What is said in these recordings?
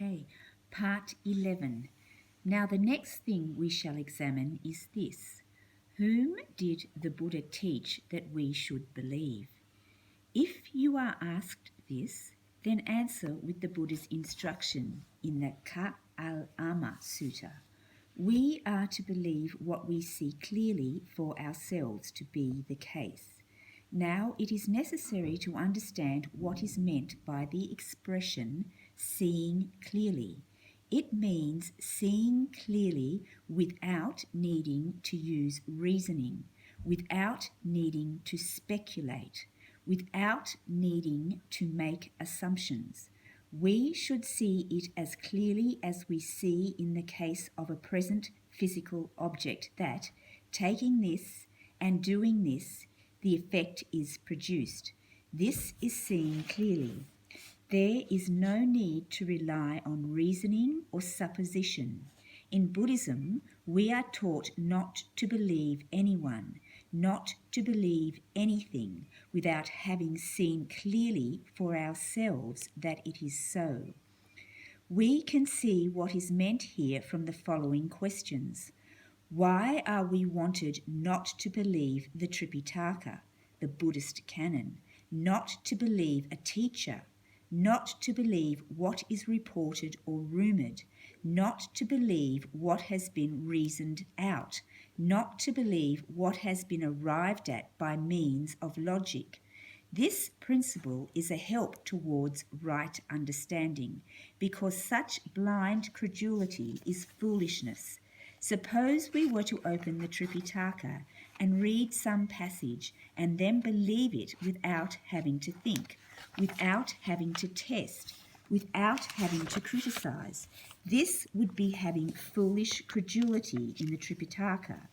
Okay, Part 11. Now the next thing we shall examine is this. Whom did the Buddha teach that we should believe? If you are asked this, then answer with the Buddha's instruction in the Ka-al-ama Sutta. We are to believe what we see clearly for ourselves to be the case. Now it is necessary to understand what is meant by the expression seeing clearly. It means seeing clearly without needing to use reasoning, without needing to speculate, without needing to make assumptions. We should see it as clearly as we see in the case of a present physical object that, taking this and doing this, the effect is produced. This is seeing clearly. There is no need to rely on reasoning or supposition. In Buddhism, we are taught not to believe anyone, not to believe anything without having seen clearly for ourselves that it is so. We can see what is meant here from the following questions. Why are we wanted not to believe the Tripitaka, the Buddhist canon, not to believe a teacher, not to believe what is reported or rumoured, not to believe what has been reasoned out, not to believe what has been arrived at by means of logic? This principle is a help towards right understanding, because such blind credulity is foolishness. Suppose we were to open the Tripitaka and read some passage and then believe it without having to think, without having to test, without having to criticize. This would be having foolish credulity in the Tripitaka.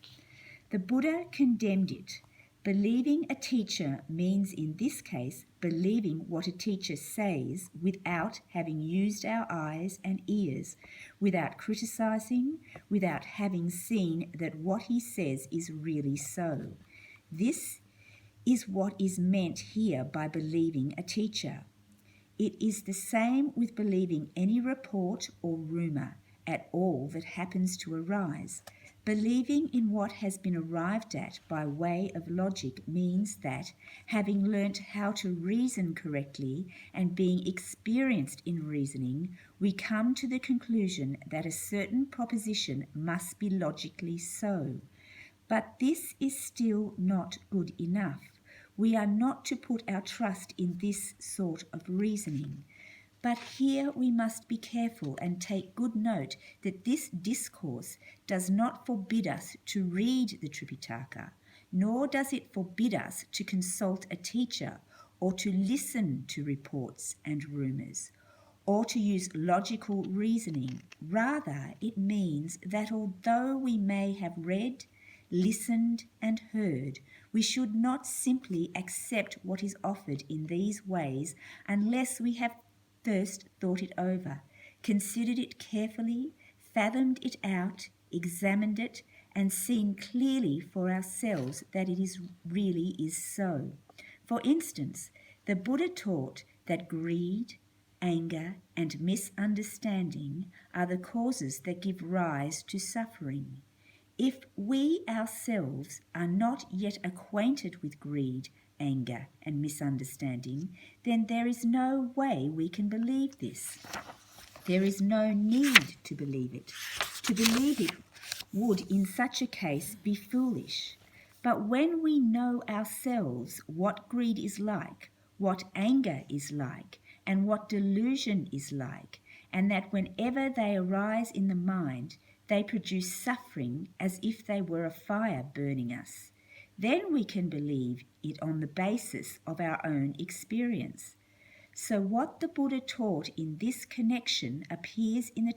The Buddha condemned it. Believing a teacher means in this case believing what a teacher says without having used our eyes and ears, without criticizing, without having seen that what he says is really so. This is what is meant here by believing a teacher. It is the same with believing any report or rumour at all that happens to arise. Believing in what has been arrived at by way of logic means that, having learnt how to reason correctly and being experienced in reasoning, we come to the conclusion that a certain proposition must be logically so. But this is still not good enough. We are not to put our trust in this sort of reasoning. But here we must be careful and take good note that this discourse does not forbid us to read the Tripitaka, nor does it forbid us to consult a teacher or to listen to reports and rumours, or to use logical reasoning. Rather, it means that although we may have read, listened and heard, we should not simply accept what is offered in these ways unless we have first thought it over, considered it carefully, fathomed it out, examined it, and seen clearly for ourselves that it really is so. For instance, the Buddha taught that greed, anger, and misunderstanding are the causes that give rise to suffering. If we ourselves are not yet acquainted with greed, anger, and misunderstanding, then there is no way we can believe this. There is no need to believe it. To believe it would in such a case be foolish. But when we know ourselves what greed is like, what anger is like, and what delusion is like, and that whenever they arise in the mind, they produce suffering as if they were a fire burning us, then we can believe it on the basis of our own experience. So what the Buddha taught in this connection appears in the